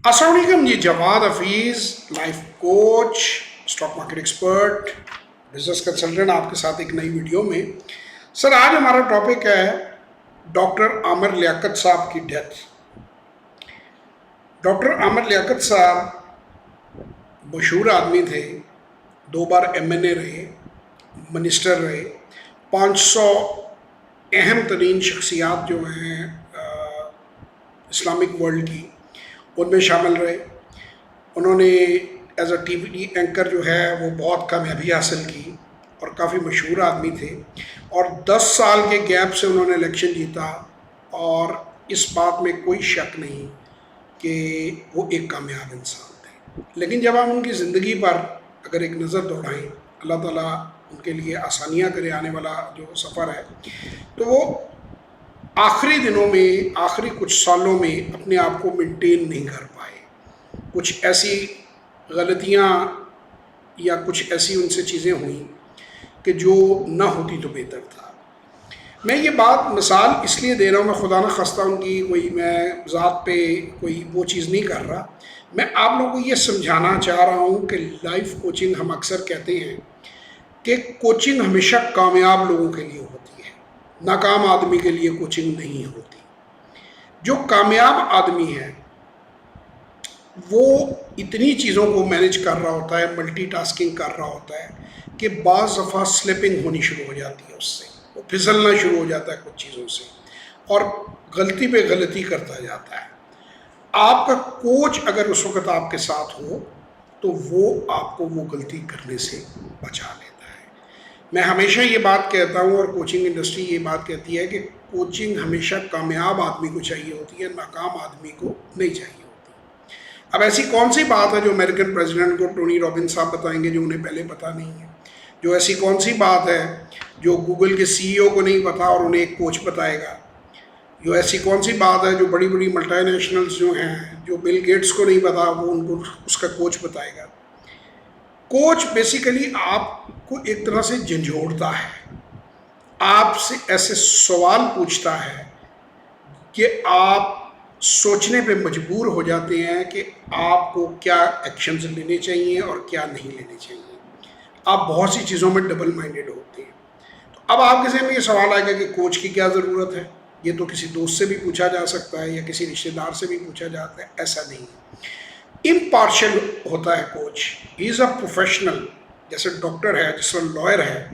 السلام علیکم، یہ Jawad Hafeez, life coach, stock market expert, business consultant آپ کے ساتھ ایک نئی ویڈیو میں۔ سر آج ہمارا ٹاپک ہے ڈاکٹر عامر لیاقت صاحب کی ڈیتھ۔ ڈاکٹر عامر لیاقت صاحب مشہور آدمی تھے، 2 بار MNA رہے، منسٹر رہے، 500 اہم ترین شخصیات جو ہیں اسلامک ورلڈ کی ان میں شامل رہے۔ انہوں نے as A T V anchor جو ہے وہ بہت کامیابی حاصل کی اور کافی مشہور آدمی تھے، اور 10 سال کے گیپ سے انہوں نے الیکشن جیتا، اور اس بات میں کوئی شک نہیں کہ وہ ایک کامیاب انسان تھے۔ لیکن جب ہم ان کی زندگی پر اگر ایک نظر دوڑائیں، اللہ تعالیٰ ان کے لیے آسانیاں کرے آنے والا جو سفر ہے، تو وہ آخری دنوں میں، آخری کچھ سالوں میں اپنے آپ کو مینٹین نہیں کر پائے۔ کچھ ایسی غلطیاں یا کچھ ایسی ان سے چیزیں ہوئیں کہ جو نہ ہوتی تو بہتر تھا۔ میں یہ بات مثال اس لیے دے رہا ہوں، میں خدا نہ خواستہ ان کی کوئی میں ذات پہ کوئی وہ چیز نہیں کر رہا، میں آپ لوگوں کو یہ سمجھانا چاہ رہا ہوں کہ لائف کوچنگ ہم اکثر کہتے ہیں کہ کوچنگ ہمیشہ کامیاب لوگوں کے لیے ہوتی ہے، ناکام آدمی کے لیے کوچنگ نہیں ہوتی۔ جو کامیاب آدمی ہے وہ اتنی چیزوں کو مینیج کر رہا ہوتا ہے، ملٹی ٹاسکنگ کر رہا ہوتا ہے کہ بعض دفعہ سلپنگ ہونی شروع ہو جاتی ہے، اس سے وہ پھسلنا شروع ہو جاتا ہے کچھ چیزوں سے، اور غلطی پہ غلطی کرتا جاتا ہے۔ آپ کا کوچ اگر اس وقت آپ کے ساتھ ہو تو وہ آپ کو وہ غلطی کرنے سے بچا لیتا ہے۔ میں ہمیشہ یہ بات کہتا ہوں، اور کوچنگ انڈسٹری یہ بات کہتی ہے کہ کوچنگ ہمیشہ کامیاب آدمی کو چاہیے ہوتی ہے، ناکام آدمی کو نہیں چاہیے ہوتی۔ اب ایسی کون سی بات ہے جو امریکن پریزیڈنٹ کو ٹونی رابنس صاحب بتائیں گے جو انہیں پہلے پتہ نہیں ہے؟ جو ایسی کون سی بات ہے جو گوگل کے CEO کو نہیں پتہ اور انہیں ایک کوچ بتائے گا؟ جو ایسی کون سی بات ہے جو بڑی بڑی ملٹی نیشنلز جو ہیں، جو بل گیٹس کو نہیں پتہ، وہ ان کو اس کا کوچ بتائے گا؟ کوچ بیسیکلی آپ کو ایک طرح سے جھنجھوڑتا ہے، آپ سے ایسے سوال پوچھتا ہے کہ آپ سوچنے پہ مجبور ہو جاتے ہیں کہ آپ کو کیا ایکشنز لینے چاہیے اور کیا نہیں لینے چاہیے۔ آپ بہت سی چیزوں میں ڈبل مائنڈڈ ہوتے ہیں۔ تو اب آپ کے ذہن میں یہ سوال آئے گا کہ کوچ کی کیا ضرورت ہے؟ یہ تو کسی دوست سے بھی پوچھا جا سکتا ہے یا کسی رشتہ دار سے بھی پوچھا جاتا ہے۔ ایسا نہیں ہے، امپارشل ہوتا ہے coach, he is a professional. جیسے ڈاکٹر ہے، جیسے لائر ہے،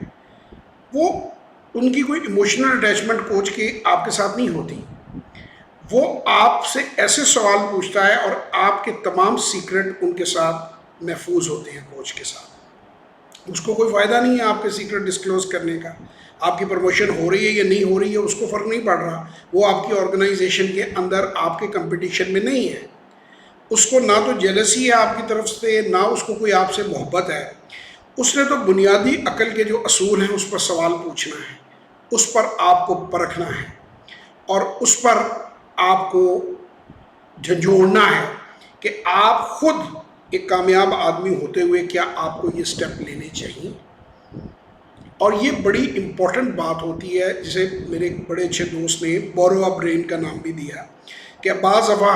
وہ ان کی کوئی ایموشنل اٹیچمنٹ کوچ کی آپ کے ساتھ نہیں ہوتی۔ وہ آپ سے ایسے سوال پوچھتا ہے اور آپ کے تمام سیکرٹ ان کے ساتھ محفوظ ہوتے ہیں کوچ کے ساتھ۔ اس کو کوئی فائدہ نہیں ہے آپ کے سیکرٹ ڈسکلوز کرنے کا۔ آپ کی پروموشن ہو رہی ہے یا نہیں ہو رہی ہے اس کو فرق نہیں پڑ رہا، وہ آپ کی آرگنائزیشن کے اندر آپ کے کمپٹیشن میں نہیں ہے۔ اس کو نہ تو جیلسی ہے آپ کی طرف سے، نہ اس کو کوئی آپ سے محبت ہے۔ اس نے تو بنیادی عقل کے جو اصول ہیں اس پر سوال پوچھنا ہے، اس پر آپ کو پرکھنا ہے، اور اس پر آپ کو جھنجھوڑنا ہے کہ آپ خود ایک کامیاب آدمی ہوتے ہوئے کیا آپ کو یہ سٹیپ لینے چاہیے۔ اور یہ بڑی امپورٹنٹ بات ہوتی ہے، جسے میرے ایک بڑے اچھے دوست نے بورو اے برین کا نام بھی دیا، کہ بعض دفعہ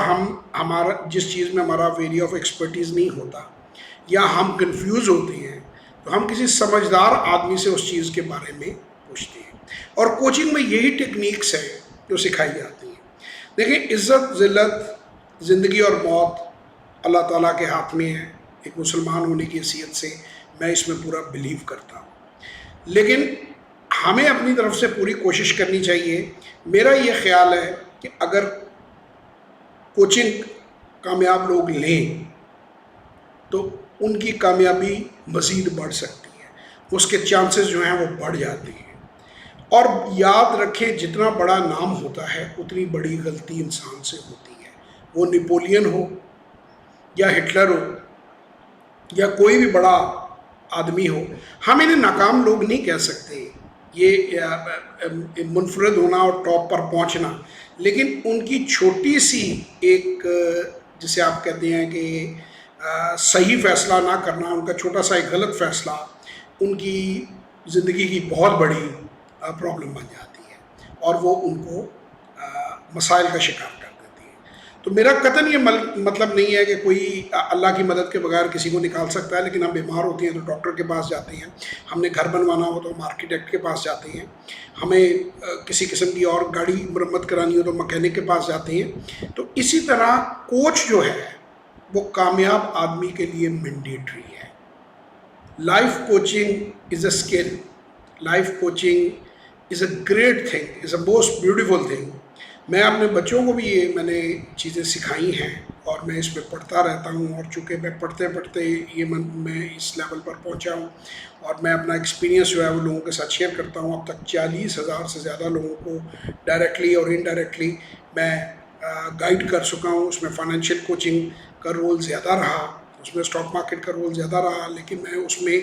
ہمارا جس چیز میں ہمارا ایریا آف ایکسپرٹیز نہیں ہوتا یا ہم کنفیوز ہوتے ہیں تو ہم کسی سمجھدار آدمی سے اس چیز کے بارے میں پوچھتے ہیں، اور کوچنگ میں یہی ٹیکنیکس ہیں جو سکھائی جاتی ہیں۔ دیکھیں، عزت ذلت، زندگی اور موت اللہ تعالیٰ کے ہاتھ میں ہے۔ ایک مسلمان ہونے کی حیثیت سے میں اس میں پورا بلیو کرتا ہوں، لیکن ہمیں اپنی طرف سے پوری کوشش کرنی چاہیے۔ میرا یہ خیال ہے کہ اگر کوچنگ کامیاب لوگ لیں تو ان کی کامیابی مزید بڑھ سکتی ہے، اس کے چانسز جو ہیں وہ بڑھ جاتے ہیں۔ اور یاد رکھیں، جتنا بڑا نام ہوتا ہے اتنی بڑی غلطی انسان سے ہوتی ہے، وہ نپولین ہو یا ہٹلر ہو یا کوئی بھی بڑا آدمی ہو۔ ہم انہیں ناکام لوگ نہیں کہہ سکتے، یہ منفرد ہونا اور ٹاپ پر پہنچنا، لیکن ان کی چھوٹی سی ایک جسے آپ کہتے ہیں کہ صحیح فیصلہ نہ کرنا، ان کا چھوٹا سا ایک غلط فیصلہ ان کی زندگی کی بہت بڑی پرابلم بن جاتی ہے، اور وہ ان کو مسائل کا شکار کر دیتی ہے۔ تو میرا قطعاً یہ مطلب نہیں ہے کہ کوئی اللہ کی مدد کے بغیر کسی کو نکال سکتا ہے، لیکن ہم بیمار ہوتے ہیں تو ڈاکٹر کے پاس جاتے ہیں، ہم نے گھر بنوانا ہو تو ہم آرکیٹیکٹ کے پاس جاتے ہیں، ہمیں کسی قسم کی اور گاڑی مرمت کرانی ہو تو مکینک کے پاس جاتے ہیں۔ تو اسی طرح کوچ جو ہے وہ کامیاب آدمی کے لیے مینڈیٹری ہے۔ Life coaching is a skill, life coaching is a great thing, is a most beautiful thing. میں اپنے بچوں کو بھی یہ میں نے چیزیں سکھائی ہیں اور میں اس پہ پڑھتا رہتا ہوں، اور چونکہ میں پڑھتے پڑھتے یہ میں اس لیول پر پہنچا ہوں اور میں اپنا ایکسپیرینس جو ہے وہ لوگوں کے ساتھ شیئر کرتا ہوں۔ اب تک 40,000 سے زیادہ لوگوں کو ڈائریکٹلی اور انڈائریکٹلی میں گائیڈ کر چکا ہوں۔ اس میں فائنینشیل کوچنگ کا رول زیادہ رہا، اس میں اسٹاک مارکیٹ کا رول زیادہ رہا، لیکن میں اس میں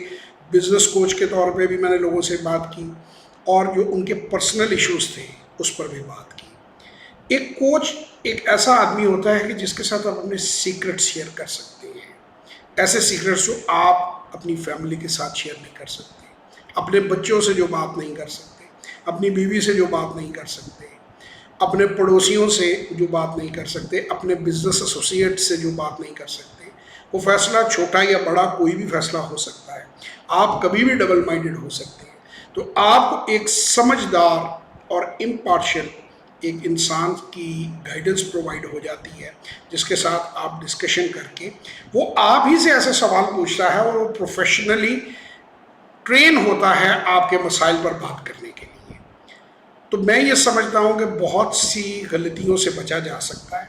بزنس کوچ کے طور پہ بھی میں نے لوگوں سے بات کی، اور جو ان کے پرسنل ایشوز تھے اس پر بھی بات کی۔ ایک کوچ ایک ایسا آدمی ہوتا ہے کہ جس کے ساتھ آپ اپنے سیکرٹ شیئر کر سکتے ہیں، ایسے سیکرٹس جو آپ اپنی فیملی کے ساتھ شیئر نہیں کر سکتے، اپنے بچوں سے جو بات نہیں کر سکتے، اپنی بیوی سے جو بات نہیں کر سکتے، اپنے پڑوسیوں سے جو بات نہیں کر سکتے، اپنے بزنس ایسوسیٹ سے جو بات نہیں کر سکتے۔ وہ فیصلہ چھوٹا یا بڑا کوئی بھی فیصلہ ہو سکتا ہے، آپ کبھی بھی ڈبل مائنڈڈ ہو سکتے ہیں۔ تو آپ ایک سمجھدار اور امپارشل ایک انسان کی گائیڈنس پرووائڈ ہو جاتی ہے، جس کے ساتھ آپ ڈسکشن کر کے وہ آپ ہی سے ایسے سوال پوچھتا ہے، اور وہ پروفیشنلی ٹرین ہوتا ہے آپ کے مسائل پر بات کرنے کے لیے۔ تو میں یہ سمجھتا ہوں کہ بہت سی غلطیوں سے بچا جا سکتا ہے۔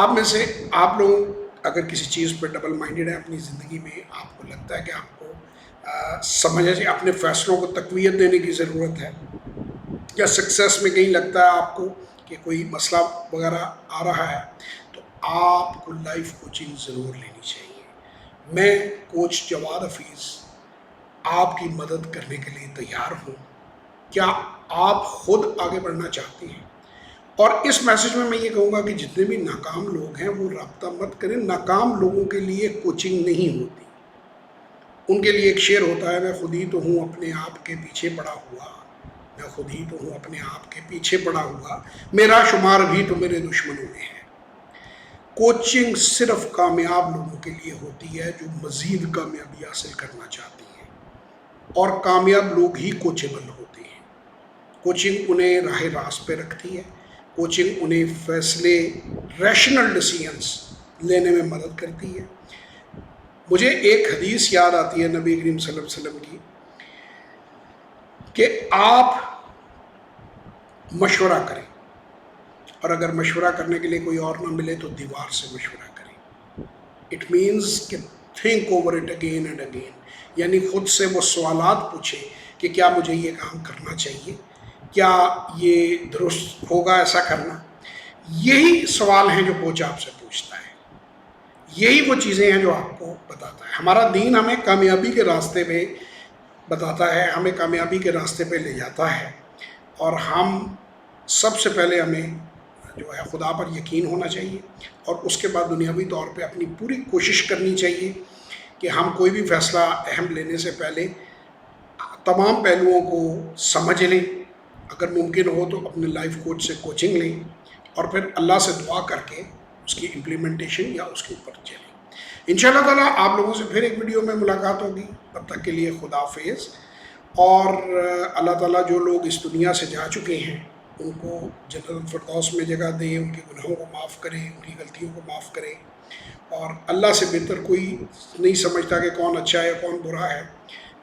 آپ میں سے آپ لوگ اگر کسی چیز پہ ڈبل مائنڈڈ ہے اپنی زندگی میں، آپ کو لگتا ہے کہ آپ کو سمجھے اپنے فیصلوں کو تقویت دینے کی ضرورت ہے، یا سکسیس میں کہیں لگتا ہے آپ کو کہ کوئی مسئلہ وغیرہ آ رہا ہے، تو آپ کو لائف کوچنگ ضرور لینی چاہیے۔ میں کوچ جواد حفیظ آپ کی مدد کرنے کے لیے تیار ہوں۔ کیا آپ خود آگے بڑھنا چاہتے ہیں؟ اور اس میسج میں یہ کہوں گا کہ جتنے بھی ناکام لوگ ہیں وہ رابطہ مت کریں۔ ناکام لوگوں کے لیے کوچنگ نہیں ہوتی، ان کے لیے ایک شعر ہوتا ہے، میں خود ہی تو ہوں اپنے آپ کے پیچھے پڑا ہوا، میں خود ہی تو ہوں اپنے آپ کے پیچھے پڑا ہوا، میرا شمار بھی تو میرے دشمنوں میں ہے۔ کوچنگ صرف کامیاب لوگوں کے لیے ہوتی ہے جو مزید کامیابی حاصل کرنا چاہتے ہیں، اور کامیاب لوگ ہی کوچیبل ہوتے ہیں۔ کوچنگ انہیں راہ راست پہ رکھتی ہے، کوچنگ انہیں فیصلے ریشنل ڈیسیژنس لینے میں مدد کرتی ہے۔ مجھے ایک حدیث یاد آتی ہے نبی کریم صلی اللہ علیہ وسلم کی، کہ آپ مشورہ کریں، اور اگر مشورہ کرنے کے لیے کوئی اور نہ ملے تو دیوار سے مشورہ کریں۔ اٹ مینز کہ think over it again and again, یعنی خود سے وہ سوالات پوچھیں کہ کیا مجھے یہ کام کرنا چاہیے، کیا یہ درست ہوگا ایسا کرنا۔ یہی سوال ہیں جو کوچ آپ سے پوچھتا ہے، یہی وہ چیزیں ہیں جو آپ کو بتاتا ہے۔ ہمارا دین ہمیں کامیابی کے راستے پہ بتاتا ہے، ہمیں کامیابی کے راستے پہ لے جاتا ہے، اور ہم سب سے پہلے ہمیں جو ہے خدا پر یقین ہونا چاہیے، اور اس کے بعد دنیاوی طور پہ اپنی پوری کوشش کرنی چاہیے کہ ہم کوئی بھی فیصلہ اہم لینے سے پہلے تمام پہلوؤں کو سمجھ لیں، اگر ممکن ہو تو اپنے لائف کوچ سے کوچنگ لیں، اور پھر اللہ سے دعا کر کے اس کی امپلیمنٹیشن یا اس کے اوپر چلیں۔ انشاءاللہ تعالیٰ آپ لوگوں سے پھر ایک ویڈیو میں ملاقات ہوگی، تب تک کے لیے خدا حافظ۔ اور اللہ تعالیٰ جو لوگ اس دنیا سے جا چکے ہیں ان کو جنت الفردوس میں جگہ دے، ان کے گناہوں کو معاف کرے، ان کی غلطیوں کو معاف کرے، اور اللہ سے بہتر کوئی نہیں سمجھتا کہ کون اچھا ہے کون برا ہے۔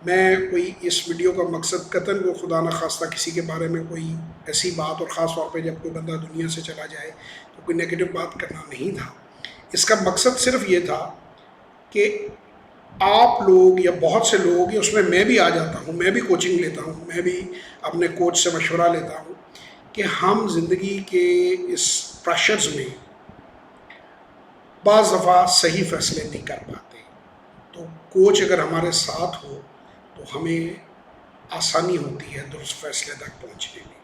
میں کوئی اس ویڈیو کا مقصد قطعاً وہ خدا نخواستہ کسی کے بارے میں کوئی ایسی بات، اور خاص طور پہ جب کوئی بندہ دنیا سے چلا جائے تو کوئی نیگیٹو بات کرنا نہیں تھا۔ اس کا مقصد صرف یہ تھا کہ آپ لوگ یا بہت سے لوگ، یا اس میں بھی آ جاتا ہوں، میں بھی کوچنگ لیتا ہوں، میں بھی اپنے کوچ سے مشورہ لیتا ہوں، کہ ہم زندگی کے اس پریشرز میں بعض دفعہ صحیح فیصلے نہیں کر پاتے، تو کوچ اگر ہمارے ساتھ ہو تو ہمیں آسانی ہوتی ہے درست فیصلے تک پہنچنے میں۔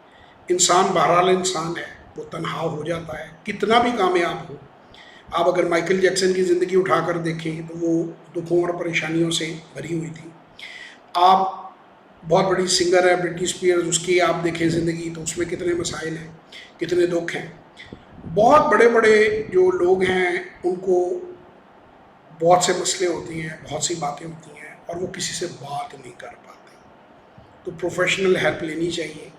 انسان بہرحال انسان ہے، وہ تنہا ہو جاتا ہے، کتنا بھی کامیاب ہو۔ آپ اگر مائیکل جیکسن کی زندگی اٹھا کر دیکھیں تو وہ دکھوں اور پریشانیوں سے بھری ہوئی تھی۔ آپ بہت بڑی سنگر ہے برٹنی اسپیئرز، اس کی آپ دیکھیں زندگی تو اس میں کتنے مسائل ہیں، کتنے دکھ ہیں۔ بہت بڑے بڑے جو لوگ ہیں ان کو بہت سے مسئلے ہوتے ہیں، بہت سی باتیں ہوتی ہیں اور وہ کسی سے بات نہیں کر پاتے، تو پروفیشنل ہیلپ لینی چاہیے،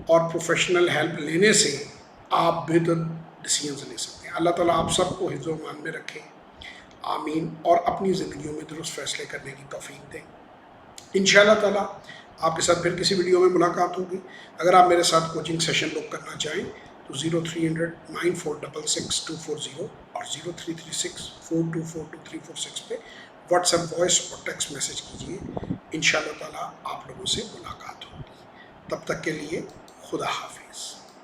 اور پروفیشنل ہیلپ لینے سے آپ بہتر ڈیسیجنز لے سکتے ہیں۔ اللہ تعالیٰ آپ سب کو حفظ و امان میں رکھے، آمین، اور اپنی زندگیوں میں درست فیصلے کرنے کی توفیق دیں۔ انشاءاللہ تعالیٰ آپ کے ساتھ پھر کسی ویڈیو میں ملاقات ہوگی۔ اگر آپ میرے ساتھ کوچنگ سیشن بک کرنا چاہیں تو 0300 9466 240 اور 0336 4242 346 پہ واٹس ایپ وائس اور ٹیکسٹ میسج کیجیے۔ انشاءاللہ تعالیٰ آپ لوگوں سے ملاقات ہوگی۔ تب تک کے لیے خدا حافظ۔